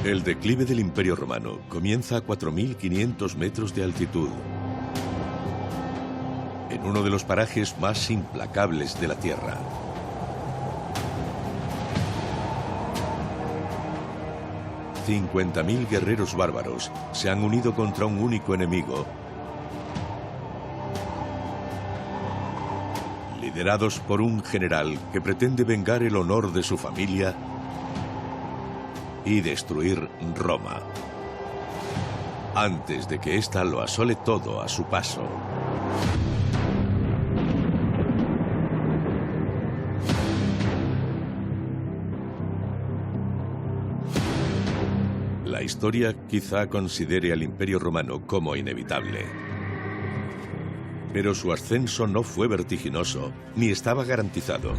El declive del Imperio Romano comienza a 4.500 metros de altitud, en uno de los parajes más implacables de la Tierra. $50.000 guerreros bárbaros se han unido contra un único enemigo, liderados por un general que pretende vengar el honor de su familia y destruir Roma, antes de que ésta lo asole todo a su paso. La historia quizá considere al Imperio Romano como inevitable. Pero su ascenso no fue vertiginoso, ni estaba garantizado.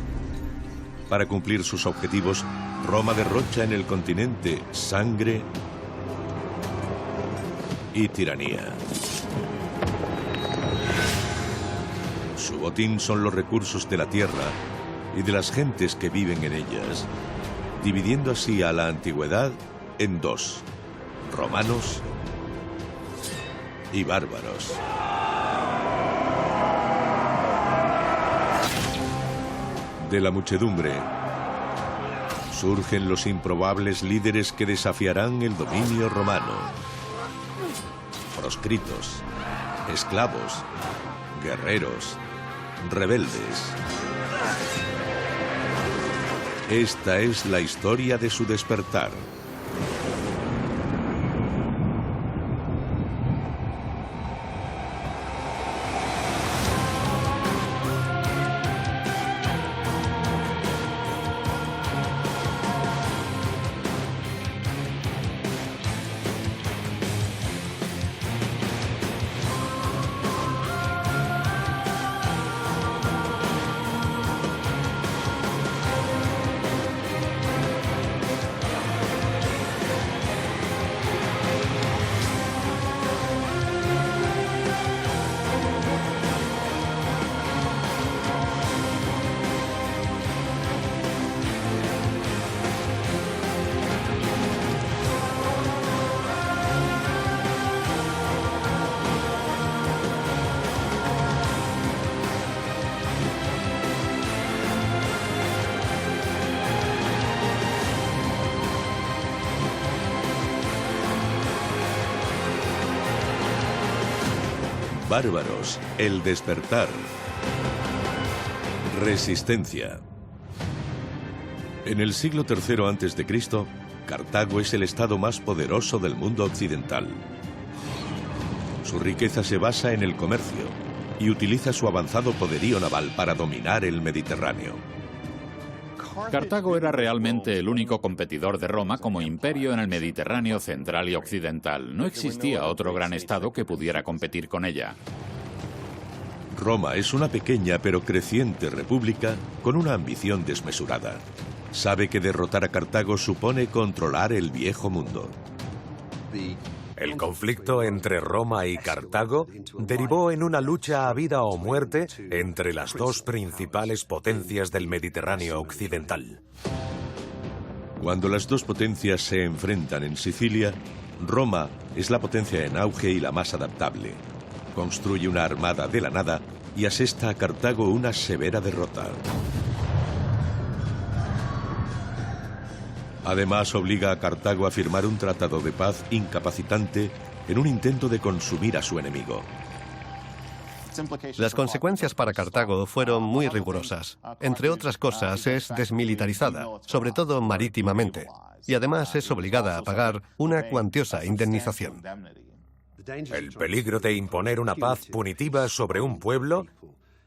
Para cumplir sus objetivos, Roma derrocha en el continente sangre y tiranía. Su botín son los recursos de la tierra y de las gentes que viven en ellas, dividiendo así a la antigüedad en dos: romanos y bárbaros. De la muchedumbre surgen los improbables líderes que desafiarán el dominio romano. Proscritos, esclavos, guerreros, rebeldes. Esta es la historia de su despertar. Bárbaros, el despertar. Resistencia. En el siglo III a.C., Cartago es el estado más poderoso del mundo occidental. Su riqueza se basa en el comercio y utiliza su avanzado poderío naval para dominar el Mediterráneo. Cartago era realmente el único competidor de Roma como imperio en el Mediterráneo central y occidental. No existía otro gran estado que pudiera competir con ella. Roma es una pequeña pero creciente república con una ambición desmesurada. Sabe que derrotar a Cartago supone controlar el viejo mundo. El conflicto entre Roma y Cartago derivó en una lucha a vida o muerte entre las dos principales potencias del Mediterráneo occidental. Cuando las dos potencias se enfrentan en Sicilia, Roma es la potencia en auge y la más adaptable. Construye una armada de la nada y asesta a Cartago una severa derrota. Además, obliga a Cartago a firmar un tratado de paz incapacitante en un intento de consumir a su enemigo. Las consecuencias para Cartago fueron muy rigurosas. Entre otras cosas, es desmilitarizada, sobre todo marítimamente, y además es obligada a pagar una cuantiosa indemnización. El peligro de imponer una paz punitiva sobre un pueblo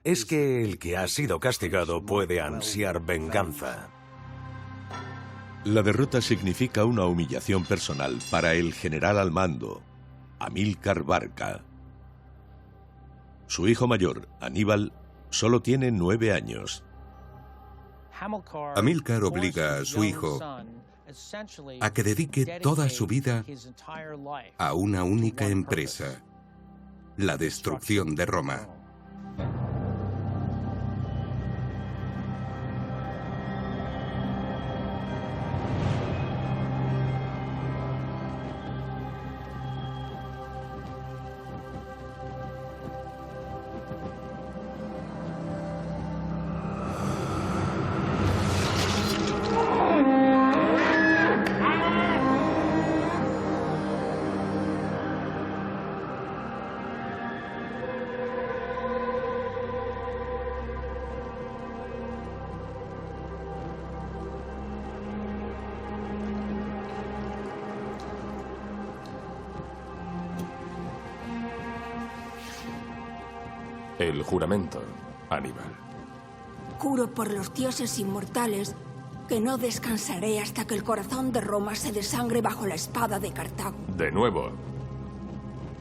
es que el que ha sido castigado puede ansiar venganza. La derrota significa una humillación personal para el general al mando, Amílcar Barca. Su hijo mayor, Aníbal, solo tiene 9 años. Amílcar obliga a su hijo a que dedique toda su vida a una única empresa: la destrucción de Roma. El juramento, Aníbal. Juro por los dioses inmortales que no descansaré hasta que el corazón de Roma se desangre bajo la espada de Cartago. De nuevo.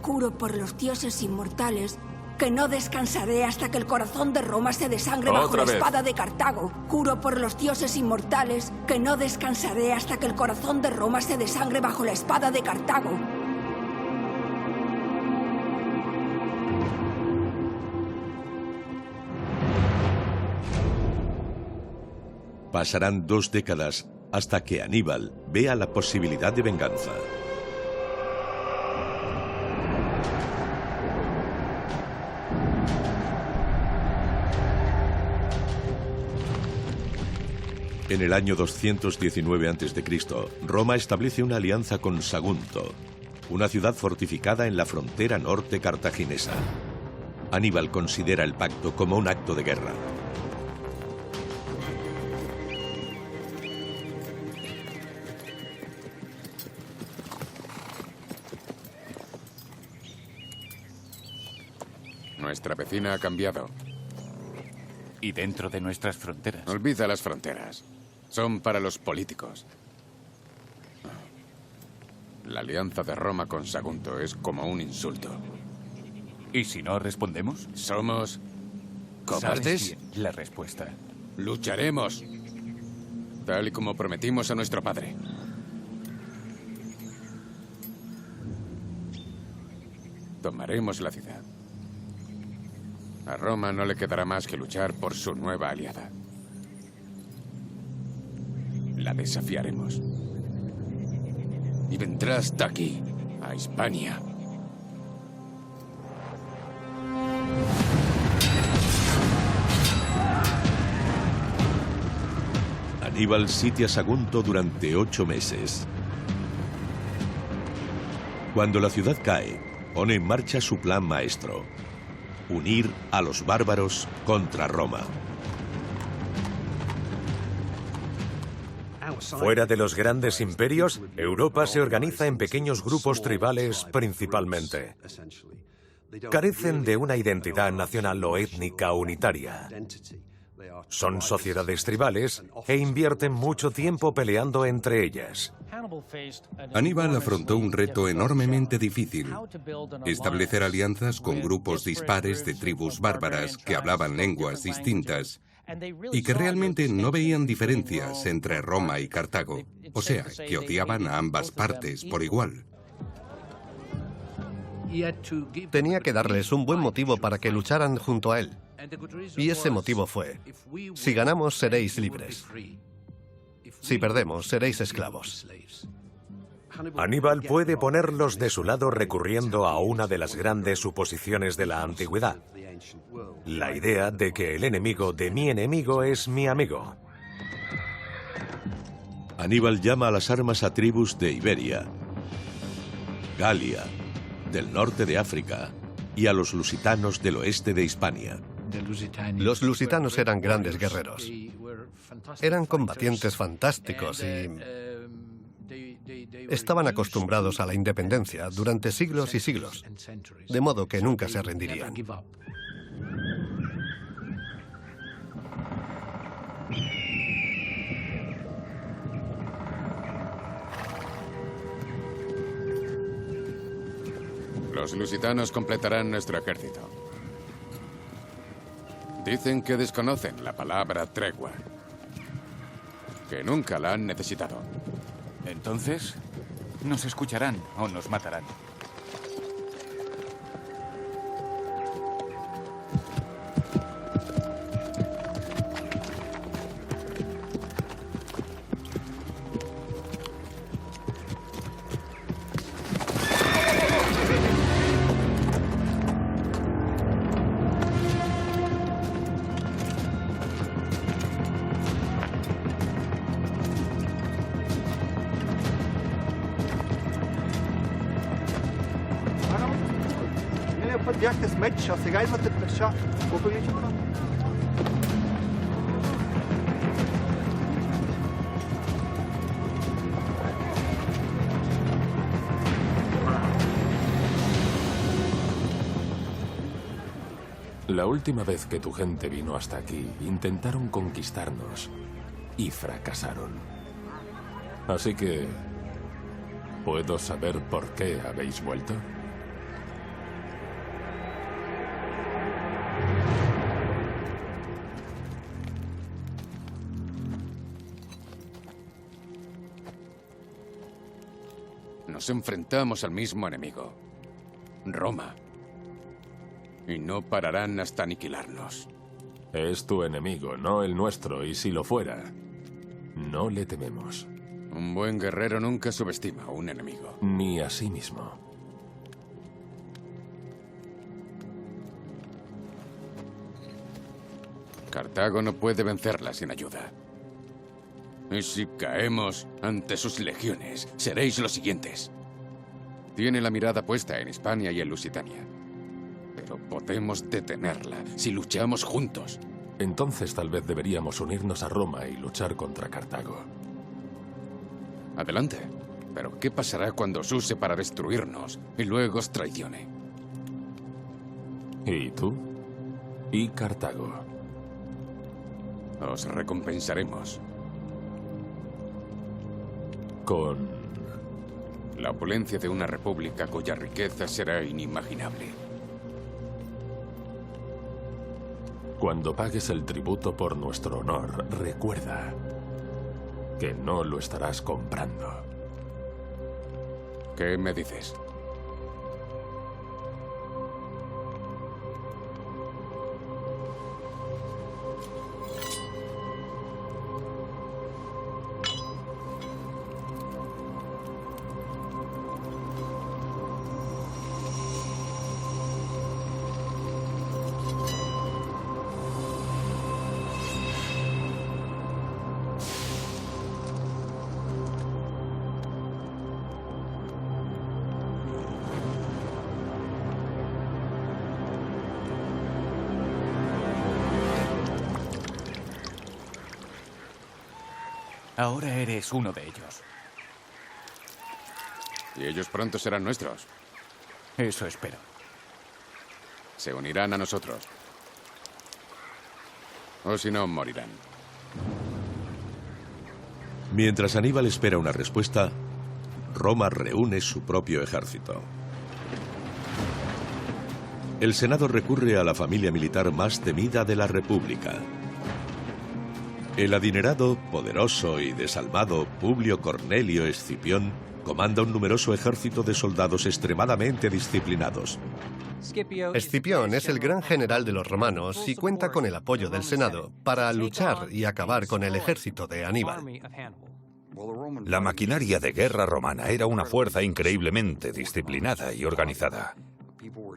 Juro por los dioses inmortales que no descansaré hasta que el corazón de Roma se desangre bajo la espada de Cartago. Juro por los dioses inmortales que no descansaré hasta que el corazón de Roma se desangre bajo la espada de Cartago. Pasarán 2 décadas hasta que Aníbal vea la posibilidad de venganza. En el año 219 a.C., Roma establece una alianza con Sagunto, una ciudad fortificada en la frontera norte cartaginesa. Aníbal considera el pacto como un acto de guerra. Nuestra vecina ha cambiado. Y dentro de nuestras fronteras. Olvida las fronteras. Son para los políticos. La alianza de Roma con Sagunto es como un insulto. ¿Y si no respondemos? ¿Somos cobardes? ¿Sabes bien la respuesta? Lucharemos. Tal y como prometimos a nuestro padre. Tomaremos la ciudad. A Roma no le quedará más que luchar por su nueva aliada. La desafiaremos. Y vendrá hasta aquí, a Hispania. Aníbal sitia Sagunto durante 8 meses. Cuando la ciudad cae, pone en marcha su plan maestro: unir a los bárbaros contra Roma. Fuera de los grandes imperios, Europa se organiza en pequeños grupos tribales principalmente. Carecen de una identidad nacional o étnica unitaria. Son sociedades tribales e invierten mucho tiempo peleando entre ellas. Aníbal afrontó un reto enormemente difícil: establecer alianzas con grupos dispares de tribus bárbaras que hablaban lenguas distintas y que realmente no veían diferencias entre Roma y Cartago, o sea, que odiaban a ambas partes por igual. Tenía que darles un buen motivo para que lucharan junto a él. Y ese motivo fue: si ganamos, seréis libres. Si perdemos, seréis esclavos. Aníbal puede ponerlos de su lado recurriendo a una de las grandes suposiciones de la antigüedad: la idea de que el enemigo de mi enemigo es mi amigo. Aníbal llama a las armas a tribus de Iberia, Galia, del norte de África, y a los lusitanos del oeste de Hispania. Los lusitanos eran grandes guerreros. Eran combatientes fantásticos y estaban acostumbrados a la independencia durante siglos y siglos, de modo que nunca se rendirían. Los lusitanos completarán nuestro ejército. Dicen que desconocen la palabra tregua, que nunca la han necesitado. Entonces, nos escucharán o nos matarán. La última vez que tu gente vino hasta aquí, intentaron conquistarnos y fracasaron. Así que... ¿puedo saber por qué habéis vuelto? Nos enfrentamos al mismo enemigo, Roma. Y no pararán hasta aniquilarnos. Es tu enemigo, no el nuestro, y si lo fuera, no le tememos. Un buen guerrero nunca subestima a un enemigo. Ni a sí mismo. Cartago no puede vencerla sin ayuda. Y si caemos ante sus legiones, seréis los siguientes. Tiene la mirada puesta en Hispania y en Lusitania. Pero podemos detenerla si luchamos juntos. Entonces tal vez deberíamos unirnos a Roma y luchar contra Cartago. Adelante. Pero ¿qué pasará cuando os use para destruirnos y luego os traicione? ¿Y tú? ¿Y Cartago? Os recompensaremos. Con... la opulencia de una república cuya riqueza será inimaginable. Cuando pagues el tributo por nuestro honor, recuerda que no lo estarás comprando. ¿Qué me dices? Ahora eres uno de ellos. Y ellos pronto serán nuestros. Eso espero. Se unirán a nosotros. O si no, morirán. Mientras Aníbal espera una respuesta, Roma reúne su propio ejército. El Senado recurre a la familia militar más temida de la República. El adinerado, poderoso y desalmado Publio Cornelio Escipión comanda un numeroso ejército de soldados extremadamente disciplinados. Escipión es el gran general de los romanos y cuenta con el apoyo del Senado para luchar y acabar con el ejército de Aníbal. La maquinaria de guerra romana era una fuerza increíblemente disciplinada y organizada.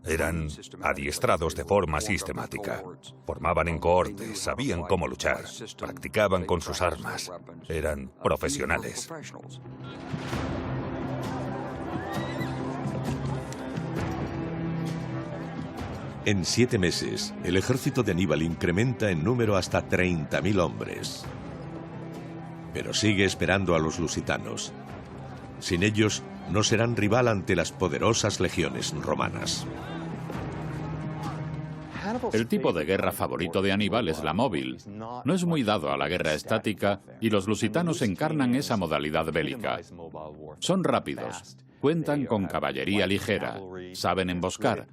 Eran adiestrados de forma sistemática. Formaban en cohortes, sabían cómo luchar, practicaban con sus armas. Eran profesionales. En 7 meses, el ejército de Aníbal incrementa en número hasta 30.000 hombres. Pero sigue esperando a los lusitanos. Sin ellos, no serán rival ante las poderosas legiones romanas. El tipo de guerra favorito de Aníbal es la móvil. No es muy dado a la guerra estática y los lusitanos encarnan esa modalidad bélica. Son rápidos, cuentan con caballería ligera, saben emboscar.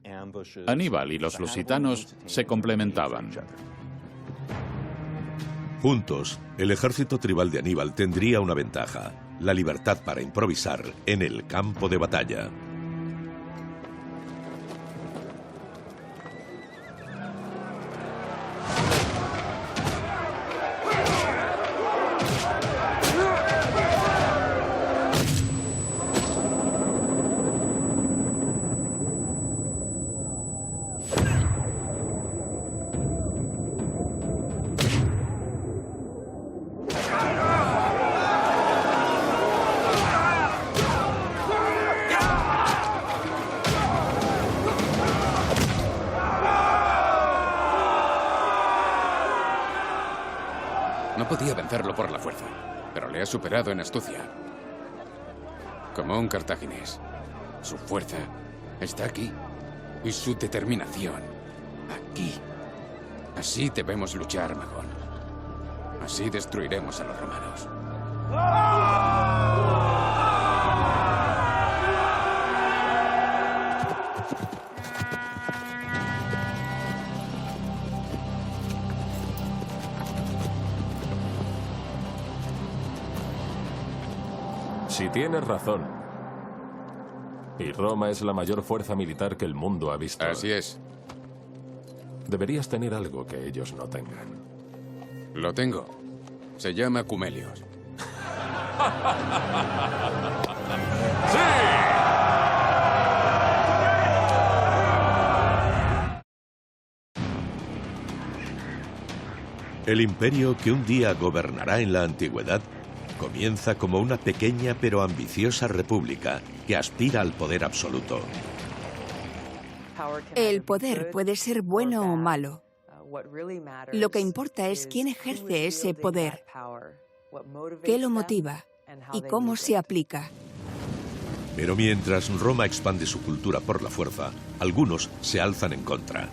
Aníbal y los lusitanos se complementaban. Juntos, el ejército tribal de Aníbal tendría una ventaja: la libertad para improvisar en el campo de batalla. No podía vencerlo por la fuerza, pero le ha superado en astucia. Como un cartaginés. Su fuerza está aquí y su determinación aquí. Así debemos luchar, Magón. Así destruiremos a los romanos. Si tienes razón, y Roma es la mayor fuerza militar que el mundo ha visto. Así es. Deberías tener algo que ellos no tengan. Lo tengo. Se llama Cumelios. El imperio que un día gobernará en la antigüedad comienza como una pequeña pero ambiciosa república que aspira al poder absoluto. El poder puede ser bueno o malo. Lo que importa es quién ejerce ese poder, qué lo motiva y cómo se aplica. Pero mientras Roma expande su cultura por la fuerza, algunos se alzan en contra.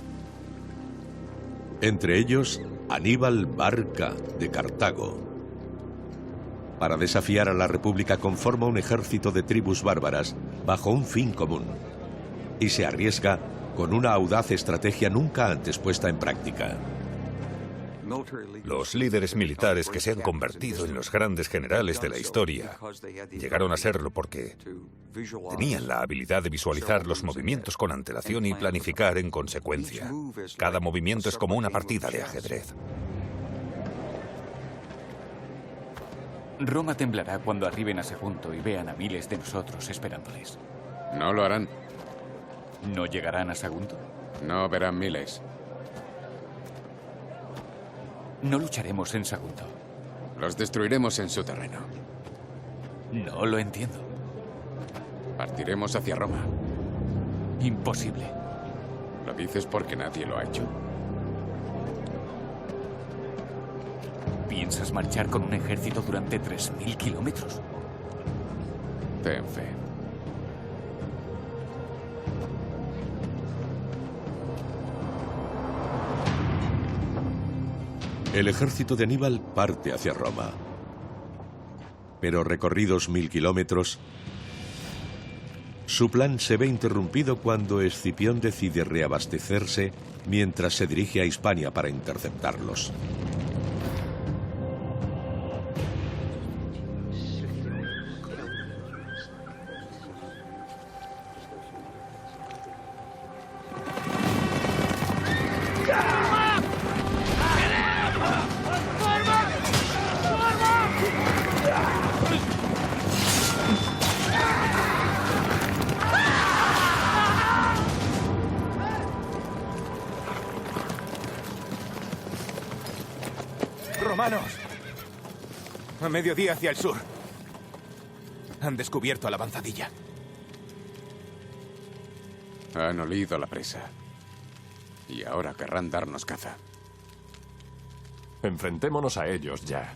Entre ellos, Aníbal Barca, de Cartago. Para desafiar a la República conforma un ejército de tribus bárbaras bajo un fin común y se arriesga con una audaz estrategia nunca antes puesta en práctica. Los líderes militares que se han convertido en los grandes generales de la historia llegaron a serlo porque tenían la habilidad de visualizar los movimientos con antelación y planificar en consecuencia. Cada movimiento es como una partida de ajedrez. Roma temblará cuando arriben a Sagunto y vean a miles de nosotros esperándoles. No lo harán. ¿No llegarán a Sagunto? No verán miles. No lucharemos en Sagunto. Los destruiremos en su terreno. No lo entiendo. Partiremos hacia Roma. Imposible. ¿Lo dices porque nadie lo ha hecho? ¿Piensas marchar con un ejército durante 3.000 kilómetros? Ten fe. El ejército de Aníbal parte hacia Roma. Pero recorridos 1000 kilómetros, su plan se ve interrumpido cuando Escipión decide reabastecerse mientras se dirige a Hispania para interceptarlos. ¡Romanos! A mediodía hacia el sur. Han descubierto la avanzadilla. Han olido la presa. Y ahora querrán darnos caza. Enfrentémonos a ellos ya.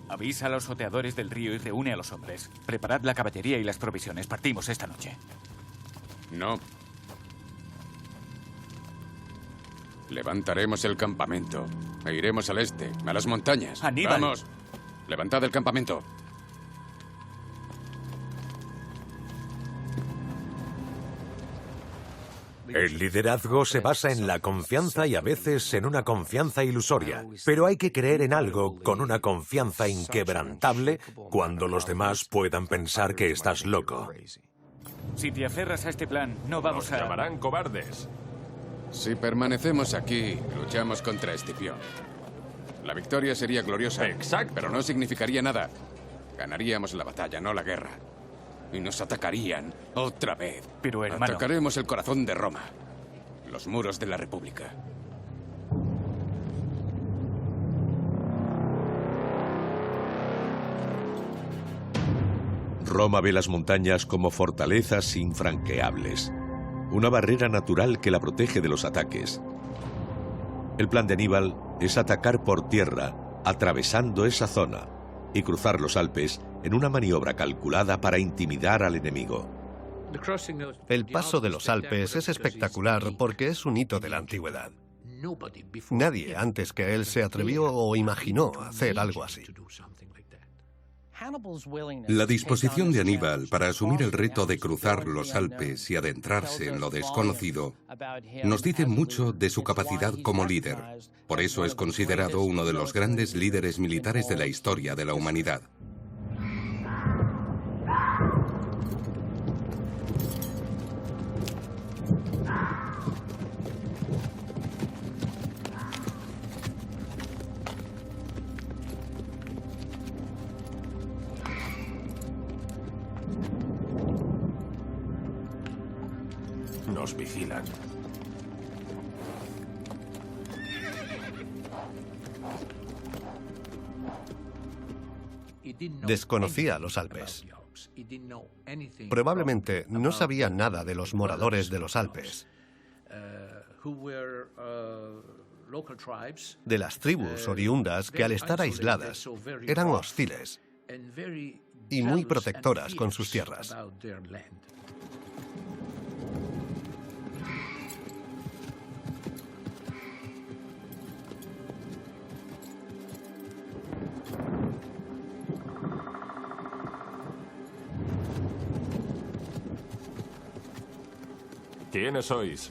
Avisa a los oteadores del río y reúne a los hombres. Preparad la caballería y las provisiones. Partimos esta noche. No. Levantaremos el campamento e iremos al este, a las montañas. ¡Aníbal! ¡Vamos! ¡Levantad el campamento! El liderazgo se basa en la confianza y a veces en una confianza ilusoria, pero hay que creer en algo con una confianza inquebrantable cuando los demás puedan pensar que estás loco. Si te aferras a este plan, no vamos Nos llamarán cobardes. Si permanecemos aquí, luchamos contra Escipión. La victoria sería gloriosa. Exacto. Pero no significaría nada. Ganaríamos la batalla, no la guerra. Y nos atacarían otra vez. Pero, hermano... Atacaremos el corazón de Roma. Los muros de la República. Roma ve las montañas como fortalezas infranqueables, una barrera natural que la protege de los ataques. El plan de Aníbal es atacar por tierra, atravesando esa zona, y cruzar los Alpes en una maniobra calculada para intimidar al enemigo. El paso de los Alpes es espectacular porque es un hito de la antigüedad. Nadie antes que él se atrevió o imaginó hacer algo así. La disposición de Aníbal para asumir el reto de cruzar los Alpes y adentrarse en lo desconocido nos dice mucho de su capacidad como líder. Por eso es considerado uno de los grandes líderes militares de la historia de la humanidad. Nos vigilan. Desconocía los Alpes. Probablemente no sabía nada de los moradores de los Alpes, de las tribus oriundas que al estar aisladas eran hostiles y muy protectoras con sus tierras. ¿Quiénes sois?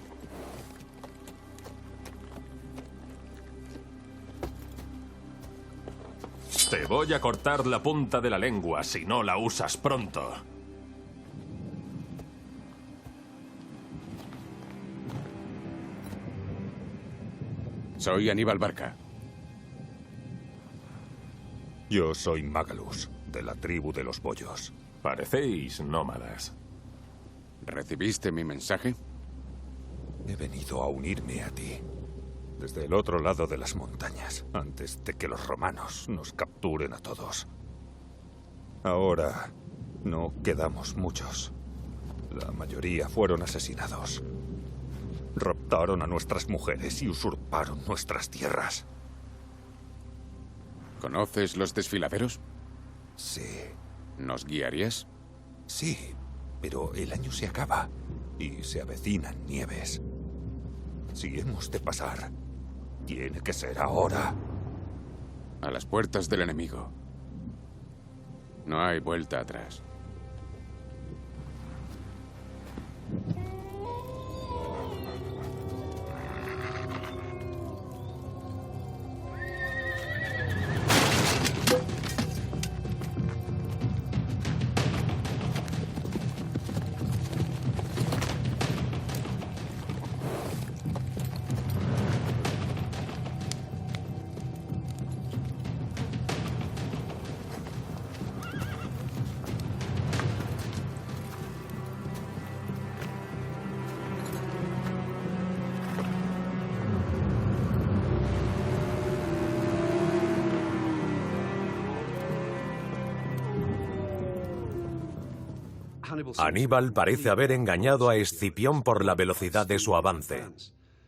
Te voy a cortar la punta de la lengua si no la usas pronto. Soy Aníbal Barca. Yo soy Magalus, de la tribu de los Bollos. Parecéis nómadas. ¿Recibiste mi mensaje? He venido a unirme a ti, desde el otro lado de las montañas, antes de que los romanos nos capturen a todos. Ahora no quedamos muchos. La mayoría fueron asesinados. Raptaron a nuestras mujeres y usurparon nuestras tierras. ¿Conoces los desfiladeros? Sí. ¿Nos guiarías? Sí, pero el año se acaba y se avecinan nieves. Si hemos de pasar, tiene que ser ahora. A las puertas del enemigo. No hay vuelta atrás. Aníbal parece haber engañado a Escipión por la velocidad de su avance.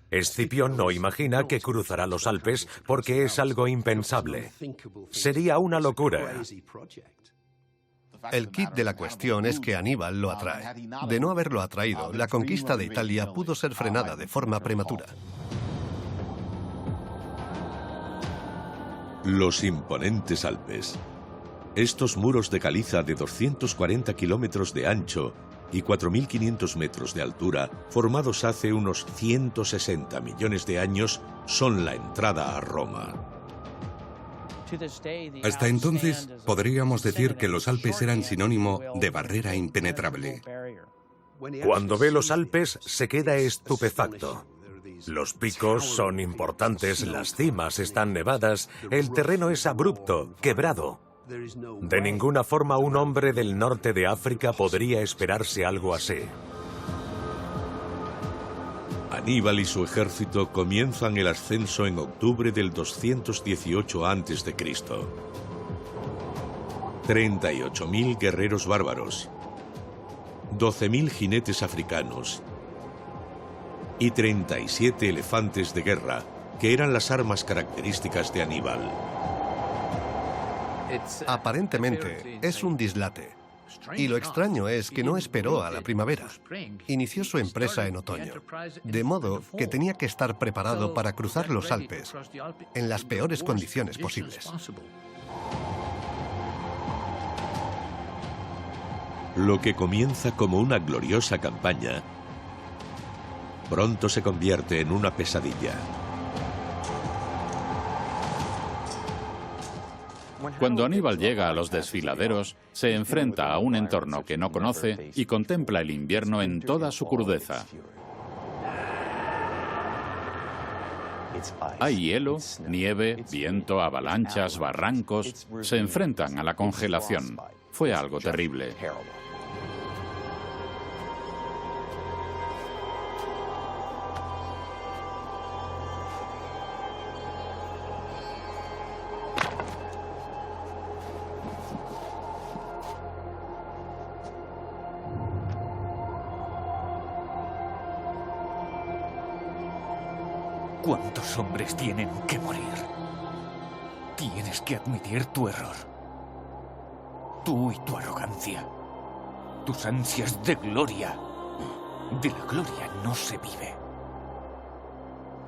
Escipión no imagina que cruzará los Alpes porque es algo impensable. Sería una locura. El quid de la cuestión es que Aníbal lo atrae. De no haberlo atraído, la conquista de Italia pudo ser frenada de forma prematura. Los imponentes Alpes. Estos muros de caliza de 240 kilómetros de ancho y 4.500 metros de altura, formados hace unos 160 millones de años, son la entrada a Roma. Hasta entonces, podríamos decir que los Alpes eran sinónimo de barrera impenetrable. Cuando ve los Alpes, se queda estupefacto. Los picos son importantes, las cimas están nevadas, el terreno es abrupto, quebrado. De ninguna forma un hombre del norte de África podría esperarse algo así. Aníbal y su ejército comienzan el ascenso en octubre del 218 a.C. 38.000 guerreros bárbaros, 12.000 jinetes africanos y 37 elefantes de guerra, que eran las armas características de Aníbal. Aparentemente es un dislate. Y lo extraño es que no esperó a la primavera. Inició su empresa en otoño, de modo que tenía que estar preparado para cruzar los Alpes en las peores condiciones posibles. Lo que comienza como una gloriosa campaña, pronto se convierte en una pesadilla. Cuando Aníbal llega a los desfiladeros, se enfrenta a un entorno que no conoce y contempla el invierno en toda su crudeza. Hay hielo, nieve, viento, avalanchas, barrancos. Se enfrentan a la congelación. Fue algo terrible. ¿Cuántos hombres tienen que morir? Tienes que admitir tu error. Tú y tu arrogancia. Tus ansias de gloria. De la gloria no se vive.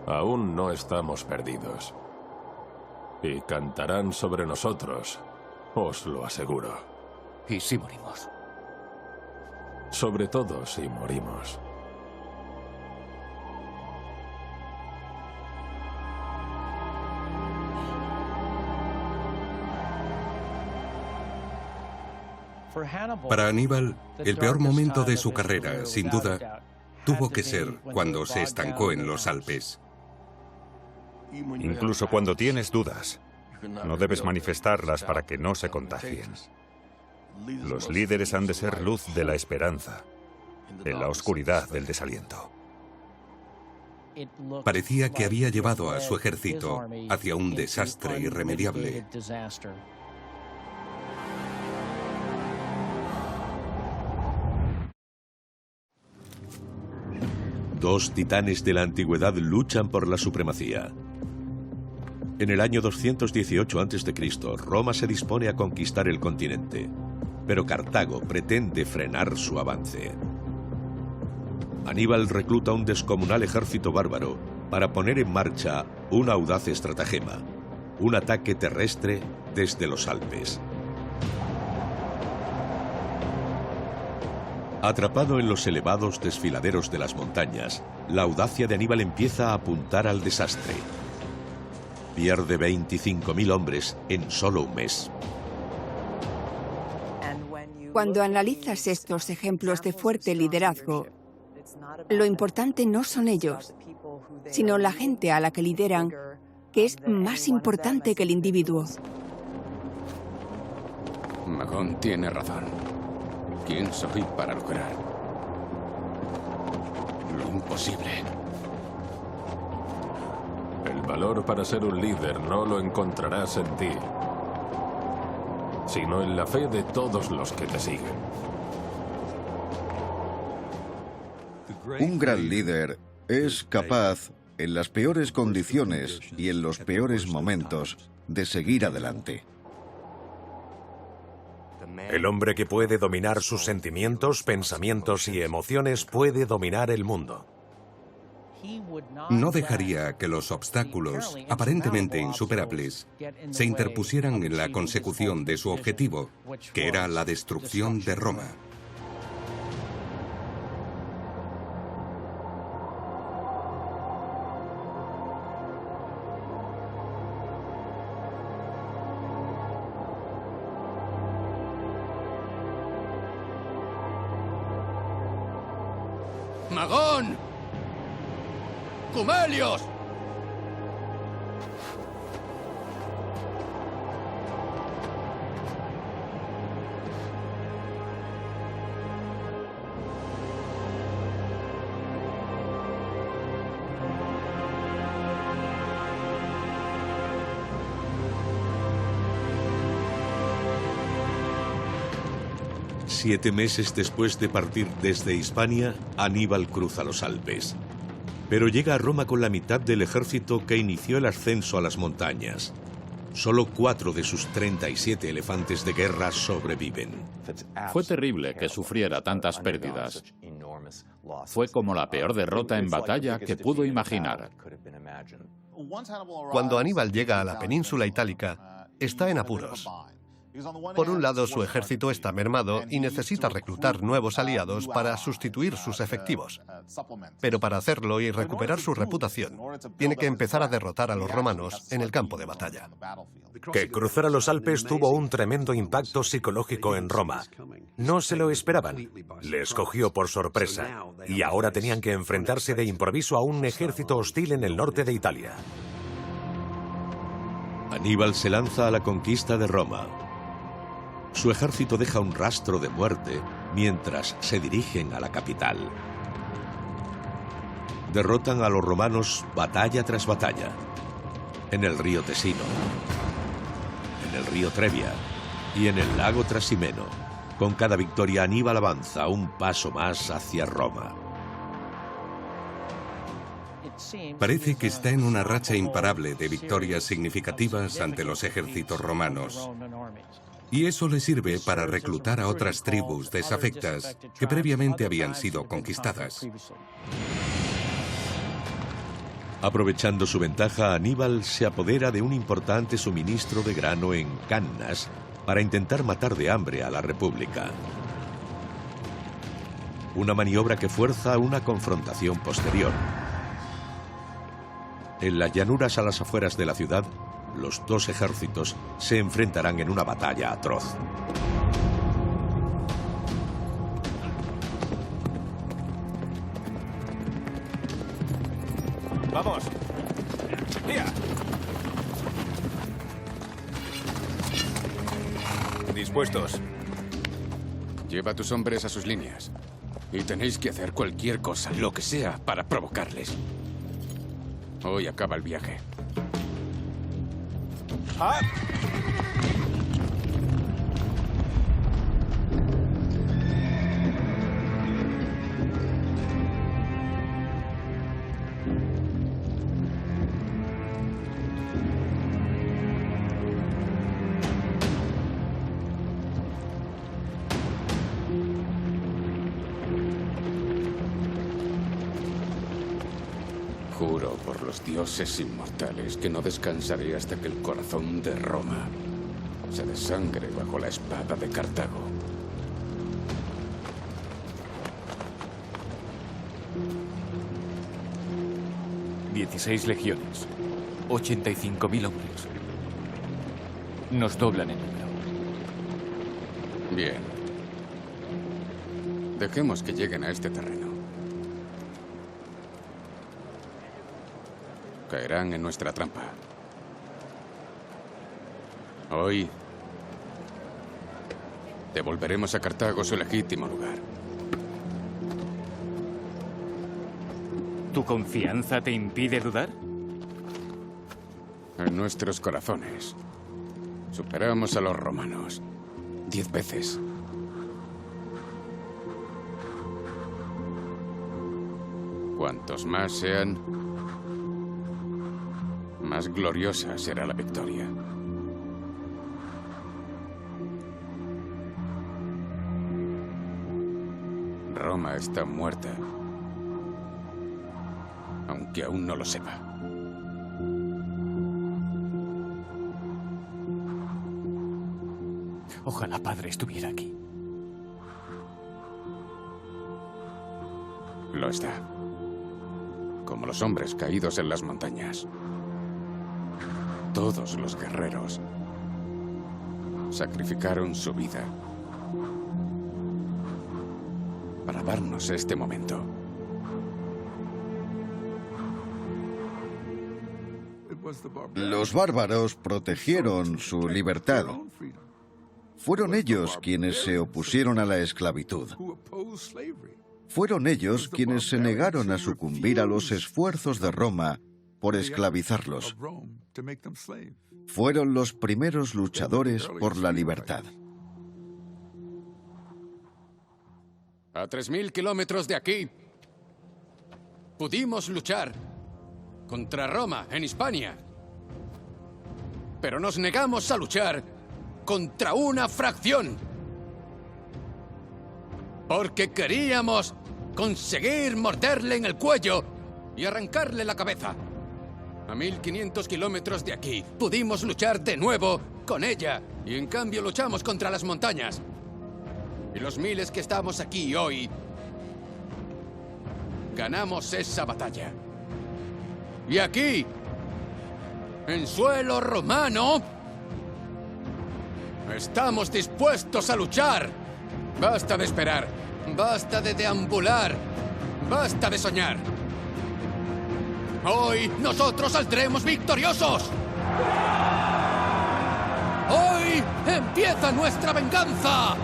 Aún no estamos perdidos. Y cantarán sobre nosotros, os lo aseguro. ¿Y si morimos? Sobre todo si morimos. Para Aníbal, el peor momento de su carrera, sin duda, tuvo que ser cuando se estancó en los Alpes. Incluso cuando tienes dudas, no debes manifestarlas para que no se contagien. Los líderes han de ser luz de la esperanza, en la oscuridad del desaliento. Parecía que había llevado a su ejército hacia un desastre irremediable. Dos titanes de la antigüedad luchan por la supremacía. En el año 218 a.C., Roma se dispone a conquistar el continente, pero Cartago pretende frenar su avance. Aníbal recluta un descomunal ejército bárbaro para poner en marcha un audaz estratagema, un ataque terrestre desde los Alpes. Atrapado en los elevados desfiladeros de las montañas, la audacia de Aníbal empieza a apuntar al desastre. Pierde 25.000 hombres en solo un mes. Cuando analizas estos ejemplos de fuerte liderazgo, lo importante no son ellos, sino la gente a la que lideran, que es más importante que el individuo. Magón tiene razón. ¿Quién soy para lograr lo imposible? El valor para ser un líder no lo encontrarás en ti, sino en la fe de todos los que te siguen. Un gran líder es capaz, en las peores condiciones y en los peores momentos, de seguir adelante. El hombre que puede dominar sus sentimientos, pensamientos y emociones puede dominar el mundo. No dejaría que los obstáculos, aparentemente insuperables, se interpusieran en la consecución de su objetivo, que era la destrucción de Roma. ¡Magón! ¡Cumelios! Siete meses después de partir desde Hispania, Aníbal cruza los Alpes. Pero llega a Roma con la mitad del ejército que inició el ascenso a las montañas. Solo 4 de sus 37 elefantes de guerra sobreviven. Fue terrible que sufriera tantas pérdidas. Fue como la peor derrota en batalla que pudo imaginar. Cuando Aníbal llega a la península itálica, está en apuros. Por un lado, su ejército está mermado y necesita reclutar nuevos aliados para sustituir sus efectivos. Pero para hacerlo y recuperar su reputación, tiene que empezar a derrotar a los romanos en el campo de batalla. Que cruzara los Alpes tuvo un tremendo impacto psicológico en Roma. No se lo esperaban. Les cogió por sorpresa y ahora tenían que enfrentarse de improviso a un ejército hostil en el norte de Italia. Aníbal se lanza a la conquista de Roma. Su ejército deja un rastro de muerte mientras se dirigen a la capital. Derrotan a los romanos batalla tras batalla. En el río Tesino, en el río Trebia y en el lago Trasimeno. Con cada victoria Aníbal avanza un paso más hacia Roma. Parece que está en una racha imparable de victorias significativas ante los ejércitos romanos. Y eso le sirve para reclutar a otras tribus desafectas que previamente habían sido conquistadas. Aprovechando su ventaja, Aníbal se apodera de un importante suministro de grano en Cannas para intentar matar de hambre a la República. Una maniobra que fuerza una confrontación posterior. En las llanuras a las afueras de la ciudad, los dos ejércitos se enfrentarán en una batalla atroz. ¡Vamos! ¡Ya! Dispuestos. Lleva a tus hombres a sus líneas. Y tenéis que hacer cualquier cosa, lo que sea, para provocarles. Hoy acaba el viaje. ¡Ah! Juro por los dioses inmortales que no descansaré hasta que el corazón de Roma se desangre bajo la espada de Cartago. «16 legiones, 85.000 hombres. Nos doblan en número». Bien. Dejemos que lleguen a este terreno. Caerán en nuestra trampa. Hoy devolveremos a Cartago su legítimo lugar. ¿Tu confianza te impide dudar? En nuestros corazones superamos a los romanos 10 veces. Cuantos más sean, más gloriosa será la victoria. Roma está muerta, aunque aún no lo sepa. Ojalá padre estuviera aquí. Lo está. Como los hombres caídos en las montañas. Todos los guerreros sacrificaron su vida para darnos este momento. Los bárbaros protegieron su libertad. Fueron ellos quienes se opusieron a la esclavitud. Fueron ellos quienes se negaron a sucumbir a los esfuerzos de Roma por esclavizarlos. Fueron los primeros luchadores por la libertad. A 3.000 kilómetros de aquí, pudimos luchar contra Roma en Hispania. pero nos negamos a luchar contra una fracción. Porque queríamos conseguir morderle en el cuello y arrancarle la cabeza. A 1500 kilómetros de aquí pudimos luchar de nuevo con ella y en cambio luchamos contra las montañas. Y los miles que estamos aquí hoy ganamos esa batalla. Y aquí, en suelo romano, estamos dispuestos a luchar. Basta de esperar, basta de deambular, basta de soñar. Hoy nosotros saldremos victoriosos. Hoy empieza nuestra venganza.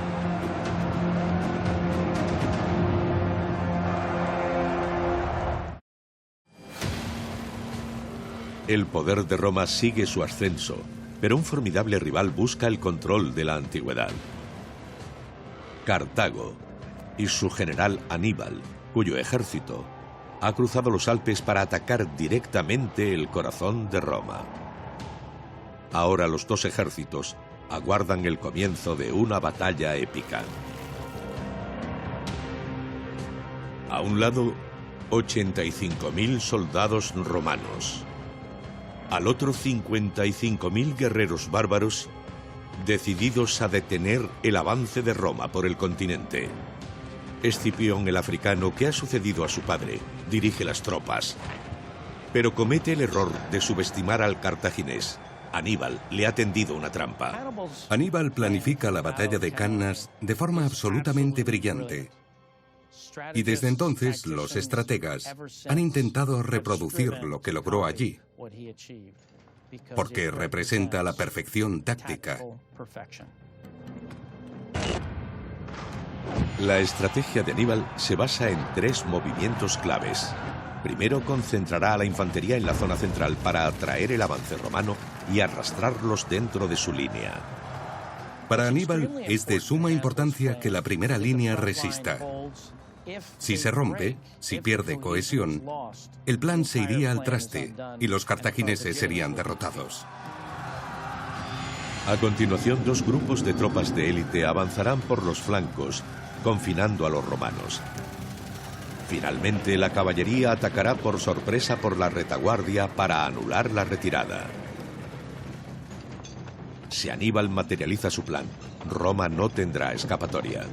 El poder de Roma sigue su ascenso, pero un formidable rival busca el control de la antigüedad. Cartago y su general Aníbal, cuyo ejército ha cruzado los Alpes para atacar directamente el corazón de Roma. Ahora los dos ejércitos aguardan el comienzo de una batalla épica. A un lado, 85.000 soldados romanos. Al otro, 55.000 guerreros bárbaros decididos a detener el avance de Roma por el continente. Escipión el africano, que ha sucedido a su padre, dirige las tropas, pero comete el error de subestimar al cartaginés. Aníbal le ha tendido una trampa. Aníbal planifica la batalla de Cannas de forma absolutamente brillante. Y desde entonces los estrategas han intentado reproducir lo que logró allí, porque representa la perfección táctica. La estrategia de Aníbal se basa en 3 movimientos claves. Primero, concentrará a la infantería en la zona central para atraer el avance romano y arrastrarlos dentro de su línea. Para Aníbal es de suma importancia que la primera línea resista. Si se rompe, si pierde cohesión, el plan se iría al traste y los cartagineses serían derrotados. A continuación, 2 grupos de tropas de élite avanzarán por los flancos, confinando a los romanos. Finalmente, la caballería atacará por sorpresa por la retaguardia para anular la retirada. Si Aníbal materializa su plan, Roma no tendrá escapatoria.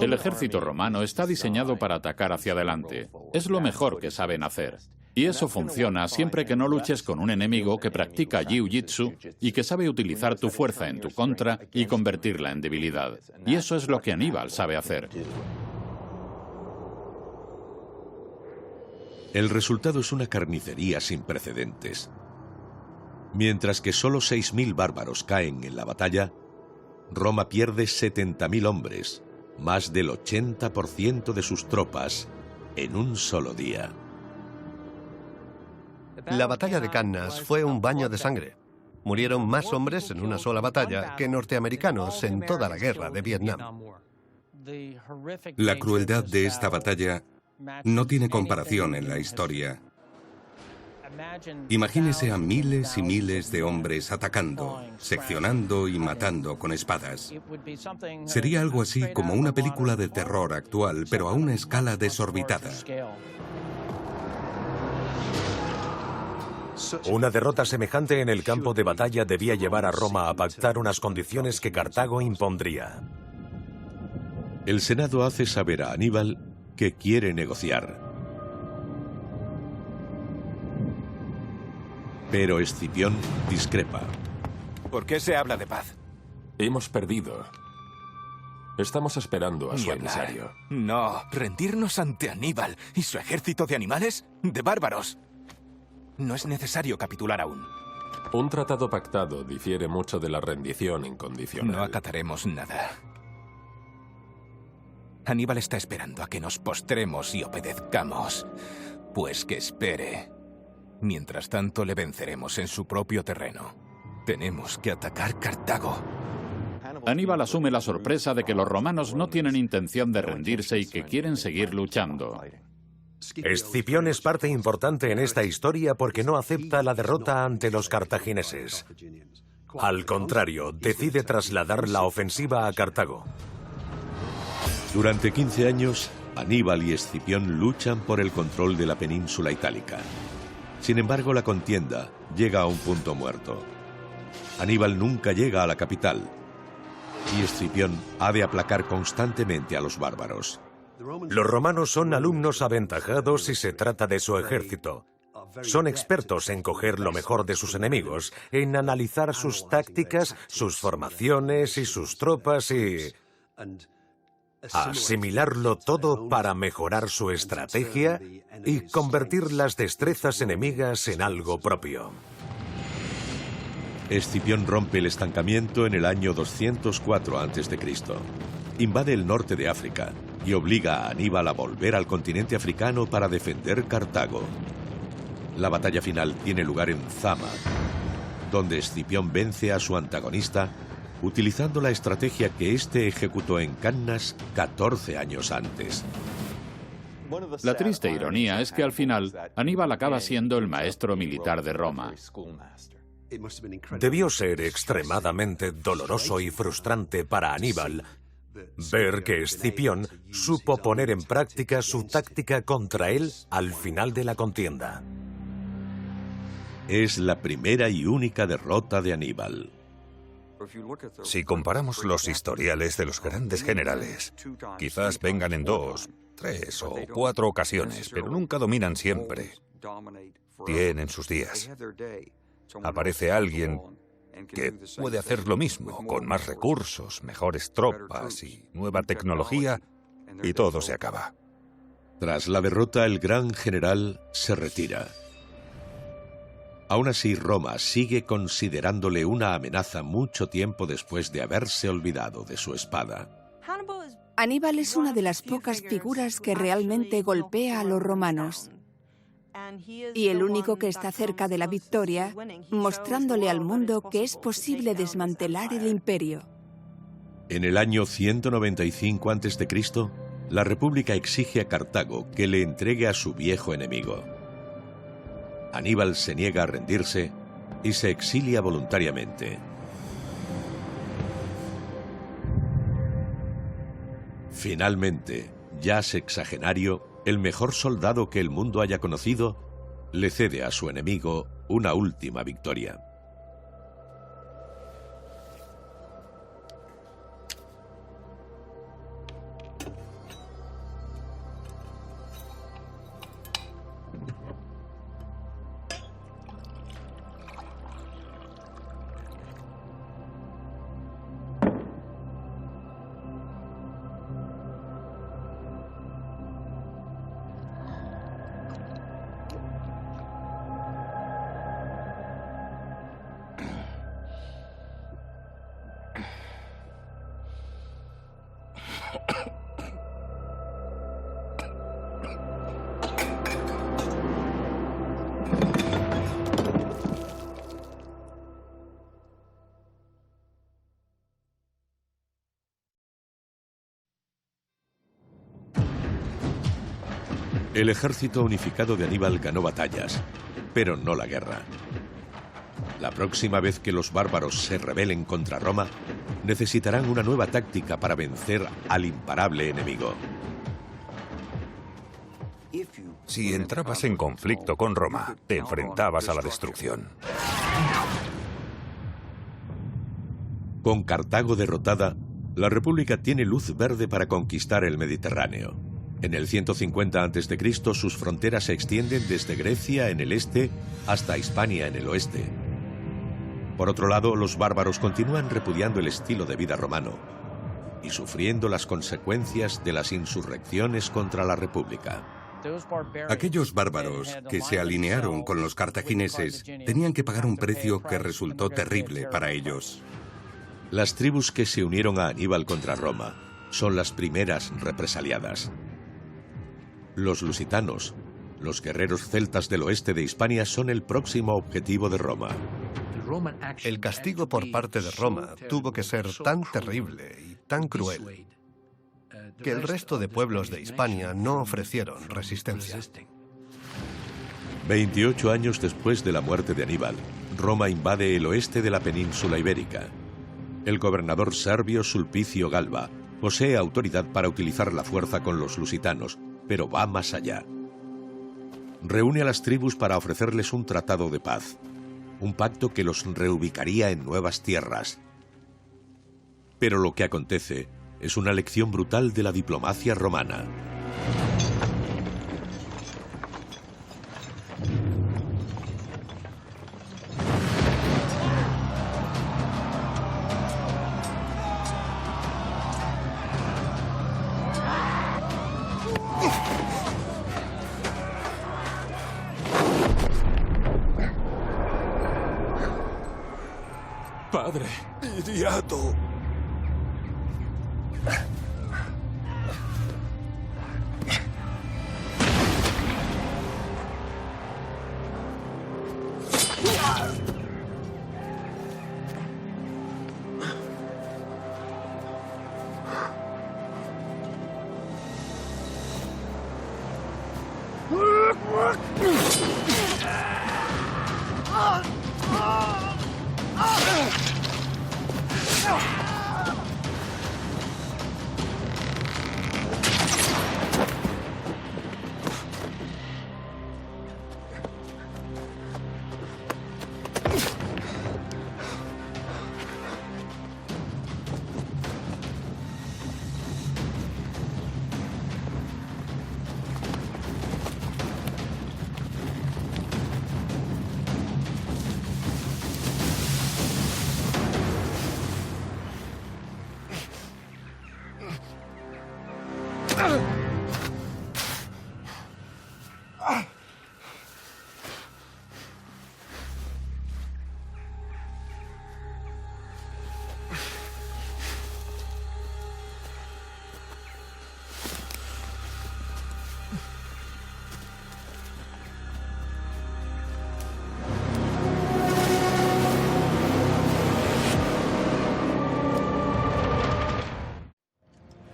El ejército romano está diseñado para atacar hacia adelante. Es lo mejor que saben hacer. Y eso funciona siempre que no luches con un enemigo que practica jiu-jitsu y que sabe utilizar tu fuerza en tu contra y convertirla en debilidad. Y eso es lo que Aníbal sabe hacer. El resultado es una carnicería sin precedentes. Mientras que solo 6.000 bárbaros caen en la batalla, Roma pierde 70.000 hombres, más del 80% de sus tropas, en un solo día. La batalla de Cannas fue un baño de sangre. Murieron más hombres en una sola batalla que norteamericanos en toda la guerra de Vietnam. La crueldad de esta batalla no tiene comparación en la historia. Imagínese a miles y miles de hombres atacando, seccionando y matando con espadas. Sería algo así como una película de terror actual, pero a una escala desorbitada. Una derrota semejante en el campo de batalla debía llevar a Roma a pactar unas condiciones que Cartago impondría. El Senado hace saber a Aníbal que quiere negociar. Pero Escipión discrepa. ¿Por qué se habla de paz? Hemos perdido. Estamos esperando a su emisario. No, rendirnos ante Aníbal y su ejército de animales, de bárbaros. No es necesario capitular aún. Un tratado pactado difiere mucho de la rendición incondicional. No acataremos nada. Aníbal está esperando a que nos postremos y obedezcamos. Pues que espere. Mientras tanto, le venceremos en su propio terreno. Tenemos que atacar Cartago. Aníbal asume la sorpresa de que los romanos no tienen intención de rendirse y que quieren seguir luchando. Escipión es parte importante en esta historia porque no acepta la derrota ante los cartagineses. Al contrario, decide trasladar la ofensiva a Cartago. Durante 15 años, Aníbal y Escipión luchan por el control de la península itálica. Sin embargo, la contienda llega a un punto muerto. Aníbal nunca llega a la capital y Escipión ha de aplacar constantemente a los bárbaros. Los romanos son alumnos aventajados si se trata de su ejército. Son expertos en coger lo mejor de sus enemigos, en analizar sus tácticas, sus formaciones y sus tropas y asimilarlo todo para mejorar su estrategia y convertir las destrezas enemigas en algo propio. Escipión rompe el estancamiento en el año 204 a.C. Invade el norte de África y obliga a Aníbal a volver al continente africano para defender Cartago. La batalla final tiene lugar en Zama, donde Escipión vence a su antagonista utilizando la estrategia que éste ejecutó en Cannas 14 años antes. La triste ironía es que al final Aníbal acaba siendo el maestro militar de Roma. Debió ser extremadamente doloroso y frustrante para Aníbal ver que Escipión supo poner en práctica su táctica contra él al final de la contienda. Es la primera y única derrota de Aníbal. Si comparamos los historiales de los grandes generales, quizás vengan en 2, 3 o 4 ocasiones, pero nunca dominan siempre. Tienen sus días. Aparece alguien que puede hacer lo mismo, con más recursos, mejores tropas y nueva tecnología, y todo se acaba. Tras la derrota, el gran general se retira. Aún así, Roma sigue considerándole una amenaza mucho tiempo después de haberse olvidado de su espada. Aníbal es una de las pocas figuras que realmente golpea a los romanos. Y el único que está cerca de la victoria, mostrándole al mundo que es posible desmantelar el imperio. En el año 195 a.C., la República exige a Cartago que le entregue a su viejo enemigo. Aníbal se niega a rendirse y se exilia voluntariamente. Finalmente, ya sexagenario, el mejor soldado que el mundo haya conocido, le cede a su enemigo una última victoria. El ejército unificado de Aníbal ganó batallas, pero no la guerra. La próxima vez que los bárbaros se rebelen contra Roma, necesitarán una nueva táctica para vencer al imparable enemigo. Si entrabas en conflicto con Roma, te enfrentabas a la destrucción. Con Cartago derrotada, la República tiene luz verde para conquistar el Mediterráneo. En el 150 a.C., sus fronteras se extienden desde Grecia en el este hasta Hispania en el oeste. Por otro lado, los bárbaros continúan repudiando el estilo de vida romano y sufriendo las consecuencias de las insurrecciones contra la República. Aquellos bárbaros que se alinearon con los cartagineses tenían que pagar un precio que resultó terrible para ellos. Las tribus que se unieron a Aníbal contra Roma son las primeras represaliadas. Los lusitanos, los guerreros celtas del oeste de Hispania, son el próximo objetivo de Roma. El castigo por parte de Roma tuvo que ser tan terrible y tan cruel que el resto de pueblos de Hispania no ofrecieron resistencia. 28 años después de la muerte de Aníbal, Roma invade el oeste de la península ibérica. El gobernador serbio Sulpicio Galba posee autoridad para utilizar la fuerza con los lusitanos, pero va más allá. Reúne a las tribus para ofrecerles un tratado de paz, un pacto que los reubicaría en nuevas tierras. Pero lo que acontece es una lección brutal de la diplomacia romana. ¡Padre! ¡Idioto!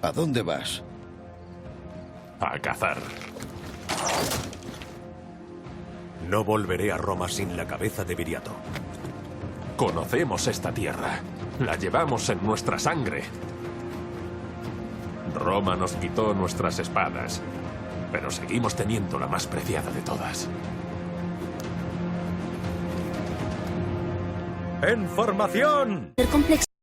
¿A dónde vas? A cazar. No volveré a Roma sin la cabeza de Viriato. Conocemos esta tierra. La llevamos en nuestra sangre. Roma nos quitó nuestras espadas, pero seguimos teniendo la más preciada de todas. ¡En formación!